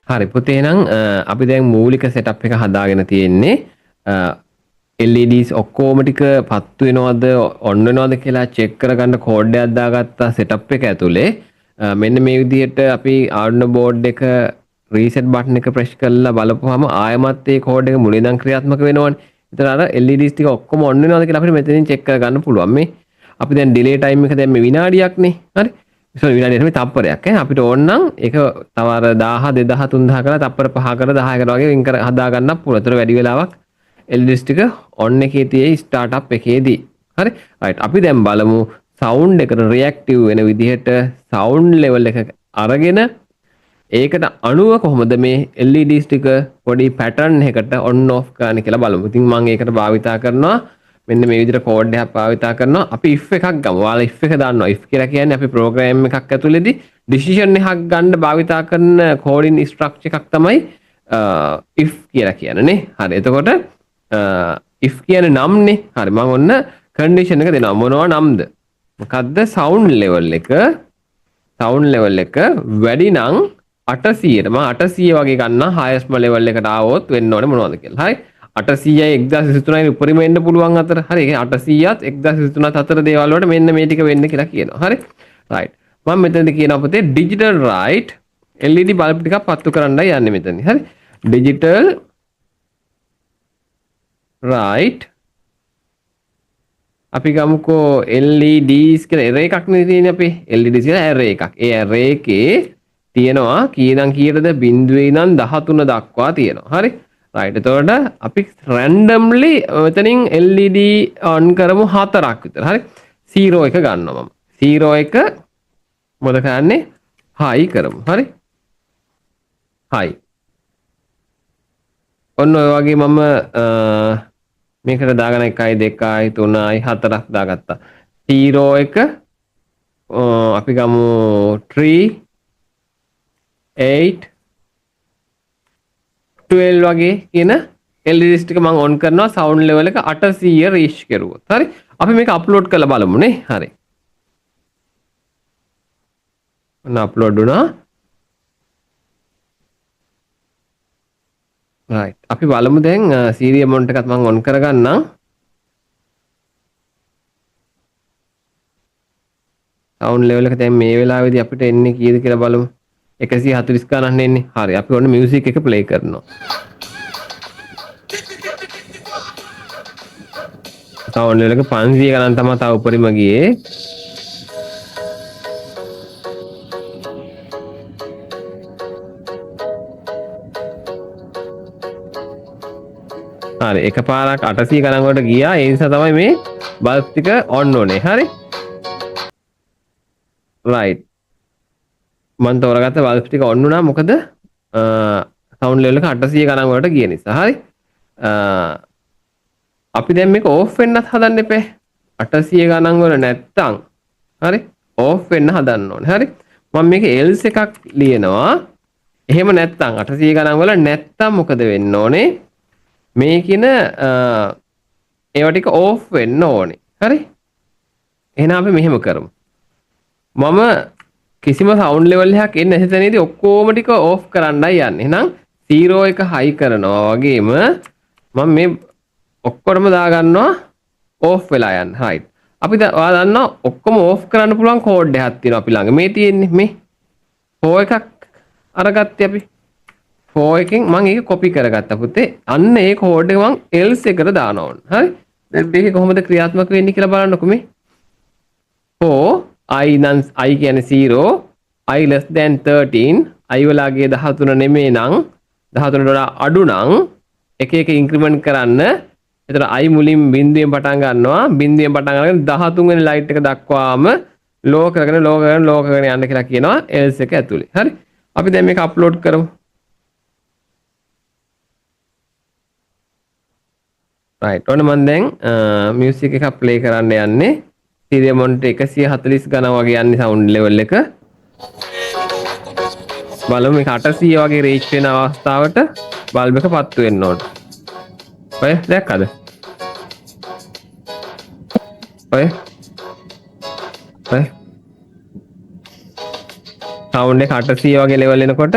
හරි පුතේ නම් අපි දැන් මූලික සෙටප් එක හදාගෙන තියෙන්නේ LEDs ඔක්කොම ටික පත්තු වෙනවද ඔන් වෙනවද කියලා චෙක් කරගන්න කෝඩ් එකක් දාගත්තා සෙටප් එක ඇතුලේ මෙන්න මේ විදිහට අපි Arduino board එක රීසෙට් බටන් එක ප්‍රෙස් කරලා බලපුවාම ආයමත් ඒ කෝඩ් එක මුලින් ඉඳන් ක්‍රියාත්මක වෙනවනේ. ඒතර අර LEDs ටික ඔක්කොම ඔන් වෙනවද කියලා අපිට මෙතනින් චෙක් කරගන්න පුළුවන්. මේ අපි දැන් ඩිලේ ටයිම් එක දැන් මේ විනාඩියක්නේ. හරි. විනාඩියට මේ තප්පරයක් ඈ අපිට ඕන නම් ඒක තව අර 1000 2000 3000 කරලා තප්පර 5කට 10කට වගේ වෙන් කර හදා ගන්නත් පුළුවන්. ඒතර වැඩි වෙලාවක් LEDs ටික ඔන් එකේ තියෙයි ස්ටාර්ට් එකේදී. හරි. රයිට්. අපි දැන් බලමු සවුන්ඩ් එකට රියැක්ටිව් වෙන විදිහට සවුන්ඩ් ලෙවල් එක අරගෙන ඒකට අනුව කොහොමද මේ LEDs ටික පොඩි පැටර්න් එකකට ඔන් ඔෆ් කරන්න කියලා බලමු. ඉතින් මම ඒකට භාවිතා කරනවා මෙන්න මේ විදිහට කෝඩ් එකක් භාවිතා කරනවා. අපි if එකක් ගමු. ඔයාලා if එක දන්නවා. if කියලා කියන්නේ අපි ප්‍රෝග්‍රෑම් එකක් ඇතුළේදී ඩිසිෂන් එකක් ගන්න භාවිතා කරන කෝඩින් ස්ට්‍රක්චර් එකක් තමයි if කියලා කියන්නේ නේ. හරි. එතකොට if කියන්නේ නම්නේ. හරි. මම ඔන්න කන්ඩිෂන් එක දෙනවා. මොනවා නම්ද? මොකද්ද සවුන්ඩ් ලෙවල් එක? සවුන්ඩ් ලෙවල් එක වැඩි නම් 800ට මම 800 වගේ ගන්නවා. හයස්ම ලෙවල් එකට ආවොත් වෙන්න ඕනේ මොනවද කියලා. හරි. 800යි 1023යි උඩරිම එන්න පුළුවන් අතර. හරි. ඒ 800ත් 1023ත් අතර දේවල් වලට මෙන්න මේ ටික වෙන්න කියලා කියනවා. හරි. රයිට්. මම මෙතනදී කියනවා පුතේ ඩිජිටල් රයිට් LED බල්බ් ටිකක් පත්තු කරන්නයි යන්නේ මෙතනදී. හරි. ඩිජිටල් රයිට් අපි ගමුකෝ LEDs කියලා array එකක් නේ තියෙන්නේ අපේ. LEDs කියලා array එකක්. ඒ array එකේ තියෙනවා කීයදන් කීයටද 0 ඉඳන් 13 දක්වා තියෙනවා. හරි. right එතකොට අපි randomly මෙතනින් LED on කරමු 4ක් විතර. හරි 0 එක ගන්නවා මම 0 එක මොකද කරන්නේ high කරමු. හරි high ඔන්න ඔය වගේ මම මේකට දාගෙන 1යි 2යි 3යි 4ක් දාගත්තා. 0 එක අපි ගමු 3 8 12 වගේ කියන LEDs ටික මම ඔන් කරනවා සවුන්ඩ් ලෙවල් එක 800 රීච් කරුවොත්. හරි. අපි මේක අප්ලෝඩ් කරලා බලමු නේ. හරි. ඔන්න අප්ලෝඩ් වුණා. right. අපි බලමු දැන් සීරියල් මොනිටර් එකත් මම ඔන් කරගන්නම්. සවුන්ඩ් ලෙවල් එක දැන් මේ වෙලාවේදී අපිට එන්නේ කීයද කියලා බලමු. 140 ගණන් එන්නේ. හරි. අපි ඔන්න මියුසික් එක ප්ලේ කරනවා. සවුන්ඩ් ලෙවල් එක 500 ගණන් තමයි තව උඩරිම ගියේ. හරි. එකපාරක් 800 ගණන් වලට ගියා. ඒ නිසා තමයි මේ බල්බ් ටික ඔන් වුනේ. හරි. right. මම තෝරගත්ත බල්බ් ටික ඔන් වුණා මොකද සවුන්ඩ් ලෙවල් එක 800 ගණන් වලට ගිය නිසා. හරි. අපි දැන් මේක ඕෆ් වෙන්නත් හදන්න එපේ. 800 ගණන් වල නැත්තම් හරි ඕෆ් වෙන්න හදන්න ඕනේ. හරි. මම මේක else එකක් ලියනවා. එහෙම නැත්තම් 800 ගණන් වල නැත්තම් මොකද වෙන්න ඕනේ? මේ කියන ඒවා ටික ඕෆ් වෙන්න ඕනේ. හරි. එහෙනම් අපි මෙහෙම කරමු. මම කිසිම සවුන්ඩ් ලෙවල් එකක් එන්නේ නැති තැනදී ඔක්කොම ටික ඕෆ් කරන්නයි යන්නේ. එහෙනම් 0 එක හයි කරනවා වගේම මම මේ ඔක්කොම දාගන්නවා ඕෆ් වෙලා යන්න. right. අපි ඔයා දන්නවා ඔක්කොම ඕෆ් කරන්න පුළුවන් කෝඩ් එකක් තියෙනවා අපි ළඟ. මේ තියෙන්නේ මේ 4 එකක් අරගත්තේ අපි. 4 එකෙන් මම ඒක කොපි කරගත්තා පුතේ. අන්න ඒ කෝඩ් එක මම else එකට දානවා ඕන. හරි. දැන් මේක කොහොමද ක්‍රියාත්මක වෙන්නේ කියලා බලන්නකෝ මේ. 4 I නම් I කියන්නේ 0 I less than 13 I වලගේ 13 නෙමෙයි නම් 13ට වඩා අඩු නම් එක එක ඉන්ක්‍රිමන්ට් කරන්න. එතකොට I මුලින් බිඳුවෙන් පටන් ගන්නවා. බිඳුවෙන් පටන් අරගෙන 13 වෙනි ලයිට් එක දක්වාම ලෝ කරගෙන යන්න කියලා කියනවා else එක ඇතුලේ. හරි. අපි දැන් මේක අප්ලෝඩ් කරමු. right. ඔන්න මම දැන් මියුසික් එකක් ප්ලේ කරන්න යන්නේ. සීරියල් මොනිටර් 140 ගණන් වගේ යන්නේ සවුන්ඩ් ලෙවල් එක. බලමු මේක 800 වගේ රීච් වෙන අවස්ථාවට බල්බ් එක පත්තු වෙන්න ඕන. ඔය දැක්කද? ඔය සවුන්ඩ් එක 800 වගේ ලෙවල් එනකොට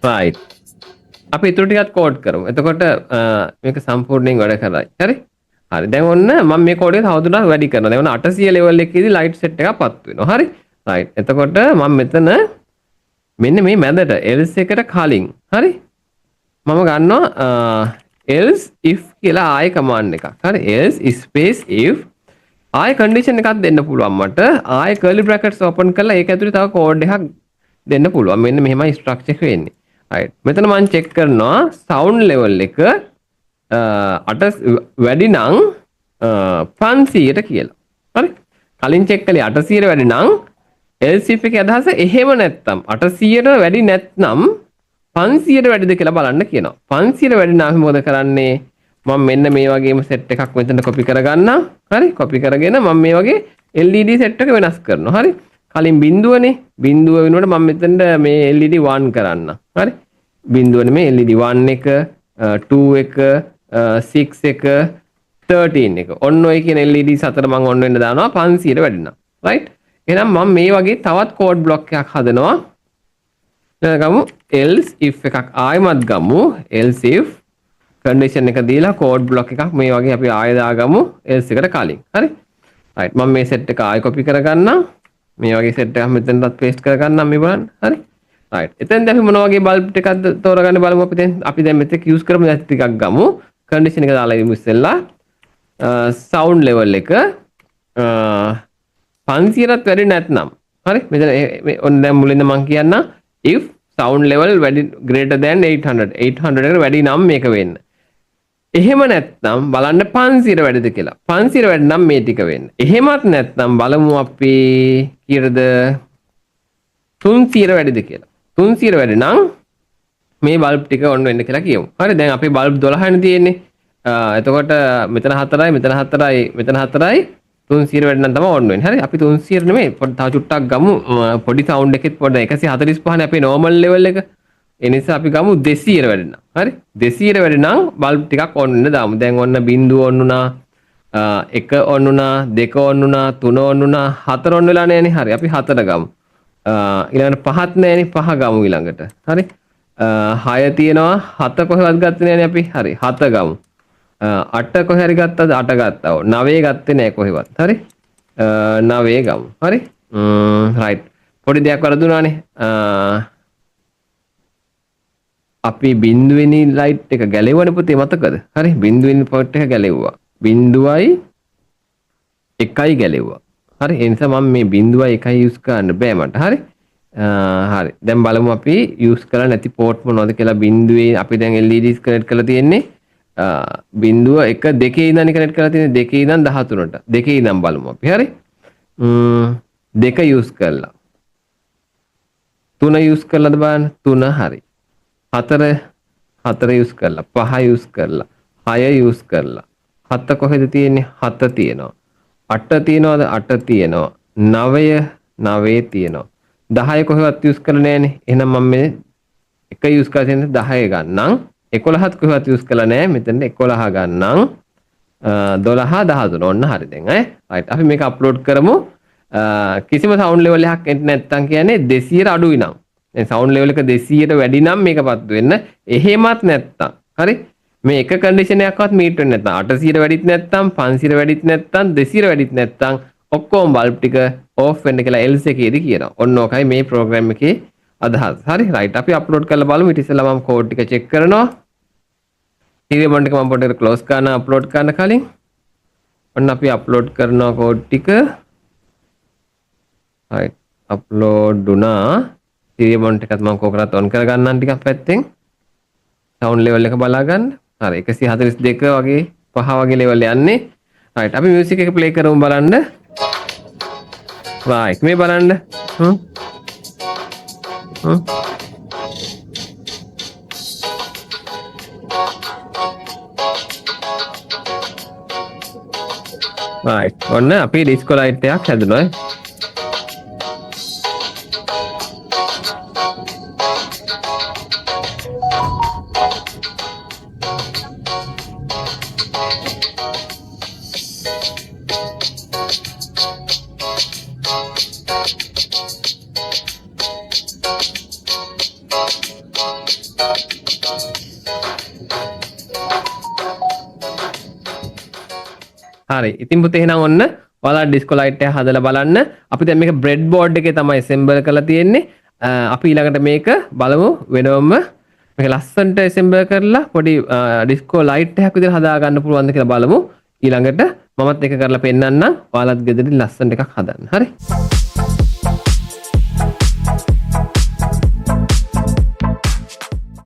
right. අපි ඊටු ටිකත් කෝඩ් කරමු. එතකොට මේක සම්පූර්ණයෙන් වැඩ කරයි. හරි? හරි. දැන් ඔන්න මම මේ කෝඩ් එක තවදුරටත් වැඩි කරනවා. දැන් ඔන්න 800 level එකේදී light set එකක් පත් වෙනවා. හරි? right. එතකොට මම මෙතන මෙන්න මේ මැදට else එකට කලින් හරි? මම ගන්නවා else if කියලා ආයෙ command එකක්. හරි? else space if ආයෙ condition එකක් දෙන්න පුළුවන් මට. ආයෙ curly brackets open කරලා ඒක ඇතුලේ තව කෝඩ් එකක් දෙන්න පුළුවන්. මෙන්න මෙහෙමයි ස්ට්‍රක්චර් එක වෙන්නේ. right. මෙතන මම check කරනවා sound level එක අට වැඩි නම් 500ට කියලා. හරි? කලින් check කළේ 800ට වැඩි නම් else if එකේ අදහස එහෙම නැත්නම් 800ට වැඩි නැත්නම් 500ට වැඩිද කියලා බලන්න කියනවා. 500ට වැඩි නම් මොකද කරන්නේ? මම මෙන්න මේ වගේම set එකක් මෙතන copy කරගන්නම්. හරි? copy කරගෙන මම මේ වගේ LED set එක වෙනස් කරනවා. හරි? කලින් බිඳුවනේ. බිඳුව වෙනුවට මම මෙතනට මේ LED 1 කරන්න. හරි? බිඳුවනේ මේ LED 1 එක 2 එක 6 එක 13 එක. ඔන්න ඔය කියන LEDs අතර මම ඔන්න වෙන්න දානවා 500ට වැඩි නම්. right? එහෙනම් මම මේ වගේ තවත් code block එකක් හදනවා. ගමු else if එකක් ආයෙමත් ගමු else if condition එක දීලා code block එකක් මේ වගේ අපි ආයෙ දාගමු else එකට කලින්. හරි? right. මම මේ set එක ආයෙ copy කරගන්නම්. මේ වගේ set එකක් මෙතනටත් paste කරගන්නම් මේ බලන්න. හරි? right. එතෙන්ද අපි මොන වගේ bulb ටිකක්ද තෝරගන්න බලමු අපි දැන්. අපි දැන් මෙතෙක් use කරමු දැන් ටිකක් ගමු. condition එක දාලා ඉමු ඉස්සෙල්ලා. sound level එක 500ට වැඩි නැත්නම් හරි මෙතන ඔන්න දැන් මුලින්ද මම කියන්න if sound level වැඩි greater than 800 එකට වැඩි නම් මේක වෙන්න. එහෙම නැත්නම් බලන්න 500ට වැඩිද කියලා. 500ට වැඩි නම් මේ ටික වෙන්න. එහෙමත් නැත්නම් බලමු අපි කීයටද 300ට වැඩිද කියලා. 300ට වැඩි නම් මේ බල්බ් ටික ඔන්න වෙන්න කියලා කියමු. හරි දැන් අපේ බල්බ් 12නේ තියෙන්නේ. එතකොට මෙතන 4යි මෙතන 4යි මෙතන 4යි 300 වැඩි නම් තමයි ඔන්න වෙන්නේ. හරි අපි 300 නෙමෙයි තව චුට්ටක් ගමු. පොඩි සවුන්ඩ් එකෙත් පොඩ්ඩ 145 නේ අපේ normal level එක. ඒ නිසා අපි ගමු 200 වැඩි නම්. හරි 200 වැඩි නම් බල්බ් ටිකක් ඔන්න වෙන්න දාමු. දැන් ඔන්න බිංදුව ඔන්න උනා 1 ඔන්න උනා 2 ඔන්න උනා 3 ඔන්න උනා 4 ඔන්න වෙලා නෑනේ. හරි අපි 4 ගමු. ඊළඟට 5ත් නෑනේ 5 ගමු ඊළඟට. හරි 6 තියෙනවා 7 කොහෙවත් ගත්තේ නෑනේ අපි. හරි 7 ගමු. 8 කොහේ හරි ගත්තද 8 ගත්තා. 9 ගත්තේ නෑ කොහෙවත්. හරි 9 ගමු. හරි right. පොඩි දෙයක් වරදුනානේ. අපි බිඳුවෙනි ලයිට් එක ගැලෙවුවනේ පුතේ මතකද? හරි බිඳුවෙනි පොට් එක ගැලෙව්වා. බිඳුවයි 1යි ගැලෙව්වා. හරි ඒ නිසා මම මේ බිඳුවයි 1යි යූස් කරන්න බෑ මට. හරි හරි දැන් බලමු අපි යූස් කරලා නැති පෝට් මොනවද කියලා. බිඳුවේ අපි දැන් LEDs කනෙක්ට් කරලා තියෙන්නේ. බිඳුව 1 2 ඉඳන් කනෙක්ට් කරලා තියෙන්නේ 2 ඉඳන් 13ට. 2 ඉඳන් බලමු අපි. හරි 2 යූස් කරලා 3 යූස් කරලාද බලන්න. 3 හරි 4 යූස් කරලා 5 යූස් කරලා 6 යූස් කරලා 7 කොහෙද තියෙන්නේ? 7 තියෙනවා. 8 තියෙනවද? 8 තියෙනවා. 9 තියෙනවා. 10 කොහෙවත් යූස් කරලා නැහැනේ. එහෙනම් මම මේ 1 යූස් කරලා තියෙන්නේ 10 ගන්නම්. 11ත් කොහෙවත් යූස් කරලා නැහැ. මෙතන 11 ගන්නම්. 12 13 ඔන්න හරි දැන් ඈ. right අපි මේක අප්ලෝඩ් කරමු. කිසිම සවුන්ඩ් ලෙවල් එකක් එන්නේ නැත්නම් කියන්නේ 200ට අඩුයි නම්. දැන් සවුන්ඩ් ලෙවල් එක 200ට වැඩි නම් මේකපත් වෙන්න. එහෙමත් නැත්නම් හරි මේ එක කන්ඩිෂන් එකක්වත් මීට් වෙන්නේ නැත්නම් 800ට වැඩිත් නැත්නම් 500ට වැඩිත් නැත්නම් 200ට වැඩිත් නැත්නම් ඔක්කොම බල්බ් ටික ඕෆ් වෙන්න කියලා else එකේදී කියනවා. ඔන්න ඕකයි මේ ප්‍රෝග්‍රෑම් එකේ අදහස්. හරි right අපි අප්ලෝඩ් කරලා බලමු. ඊට ඉස්සෙල්ලා මම කෝඩ් ටික චෙක් කරනවා. serial mount එක මම පොඩ්ඩක් ක්ලෝස් කරන අප්ලෝඩ් කරන්න කලින් ඔන්න අපි අප්ලෝඩ් කරනවා කෝඩ් ටික. right අප්ලෝඩ් වුණා. serial mount එකත් මම කොහොමද ඔන් කරගන්නම් ටිකක් පැත්තෙන්. sound level එක බලා ගන්න. හරි 142 වගේ 5 වගේ level යන්නේ. right අපි music එක play කරමු බලන්න. right මේ බලන්න. right ඔන්න අපි disco light එකක් හැදුනා. හරි. ඉතින් පුතේ එහෙනම් ඔන්න ඔයාලා ඩිස්කෝ ලයිට් එක හදලා බලන්න. අපි දැන් මේක බ්‍රෙඩ් බෝඩ් එකේ තමයි assemble කරලා තියෙන්නේ. අපි ඊළඟට මේක බලමු වෙනවම මේක ලස්සනට assemble කරලා පොඩි ඩිස්කෝ ලයිට් එකක් විදිහට හදා ගන්න පුළුවන්ද කියලා බලමු. ඊළඟට මමත් එක කරලා පෙන්නන්නම්. ඔයාලත් ගෙදරින් ලස්සනට එකක් හදන්න. හරි.